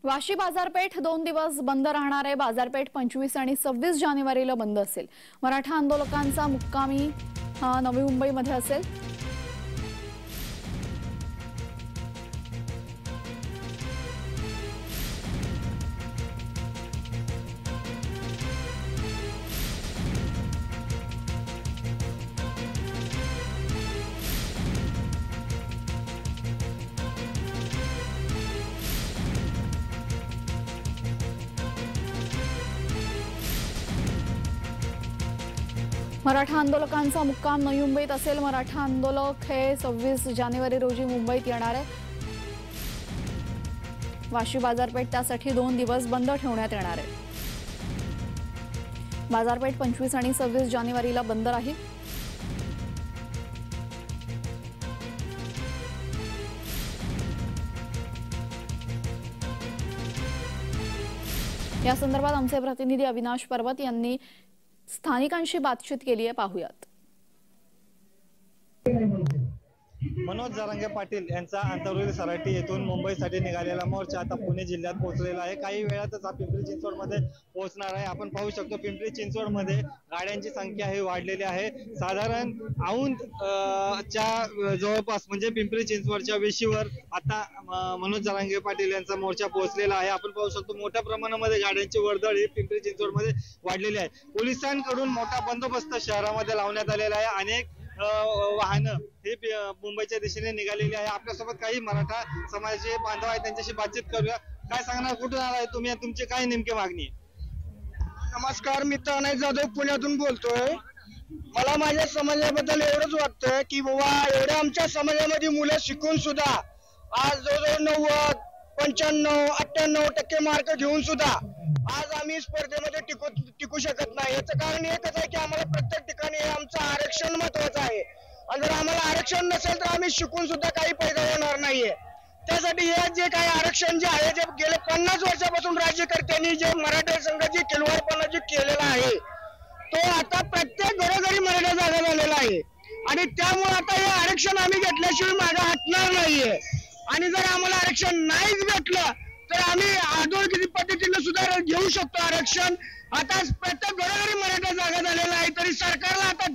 वाशी बाजारपेठ 2 दिवस बंद राहणार आहे। बाजारपेठ 25 आणि 26 जानेवारीला बंद असेल। मराठा आंदोलकांचा मुक्कामी नवी मुंबईमध्ये असेल। मराठा आंदोलकांचा मुक्काम नवी मुंबईत असेल। मराठा आंदोलक हे 26 जानेवारी रोजी मुंबईत येणार आहे। वाशी बाजारपेठ त्यासाठी 2 दिवस बंद ठेवण्यात येणार आहे। बाजारपेठ 25 आणि 26 जानेवारीला बंद राहील। या संदर्भात आमचे प्रतिनिधी अविनाश पर्वत यांनी स्थानिकांशी बातचीत केली आहे, पाहूयात। मनोज जरांगे पाटील यांचा अंतर्वेल सराटी येथून मुंबईसाठी निघालेला मोर्चा आता पुणे जिल्ह्यात पोहोचलेला आहे। काही वेळातच हा पिंपरी चिंचवड मध्ये पोहोचणार आहे। आपण पाहू शकतो पिंपरी चिंचवड मध्ये गाड्यांची संख्या ही वाढलेली आहे। साधारण औंध च्या जवळपास म्हणजे पिंपरी चिंचवडच्या वेशीवर आता मनोज जरांगे पाटील यांचा मोर्चा पोहोचलेला आहे। आपण पाहू शकतो मोठ्या प्रमाणामध्ये गाड्यांची वर्दळ ही पिंपरी चिंचवड मध्ये वाढलेली आहे। पोलिसांकडून मोठा बंदोबस्त शहरामध्ये लावण्यात आलेला आहे। अनेक वाहनं हे मुंबईच्या दिशेने निघालेली आहे। आपल्यासोबत काही मराठा समाजाचे बांधव आहेत, त्यांच्याशी बातचीत करूया। काय सांगणार, कुठून आलाय तुम्ही, तुमची काय नेमकी मागणी? नमस्कार, मी तनय जाधव पुण्यातून बोलतोय। मला माझ्या समाजाबद्दल एवढंच वाटतं की बाबा एवढ्या आमच्या समाजामध्ये मुलं शिकून सुद्धा आज जवळजवळ 90, 95, 98% मार्क घेऊन सुद्धा आज आम्ही स्पर्धेमध्ये टिकू शकत नाही। याचं कारण एकच आहे की आम्हाला प्रत्येक ठिकाणी आमचं आरक्षण महत्वाचं आहे आणि जर आम्हाला आरक्षण नसेल तर आम्ही शिकून सुद्धा काही फायदा होणार नाहीये। त्यासाठी हे जे काही आरक्षण जे आहे, जे गेले 50 वर्षापासून राज्यकर्त्यांनी जे मराठा संघाची खिलवाडपणा जे केलेला आहे तो आता प्रत्येक घरोघरी मराठा जागा झालेला आहे आणि त्यामुळे आता हे आरक्षण आम्ही घेतल्याशिवाय मागे हटणार नाहीये। आणि जर आम्हाला आरक्षण नाहीच भेटलं तर आम्ही आंदोलकी पद्धतीने सुद्धा घेऊ शकतो आरक्षण। आता प्रत्येक घरोघरी मराठा जागा झालेला आहे, तरी सरकारला आता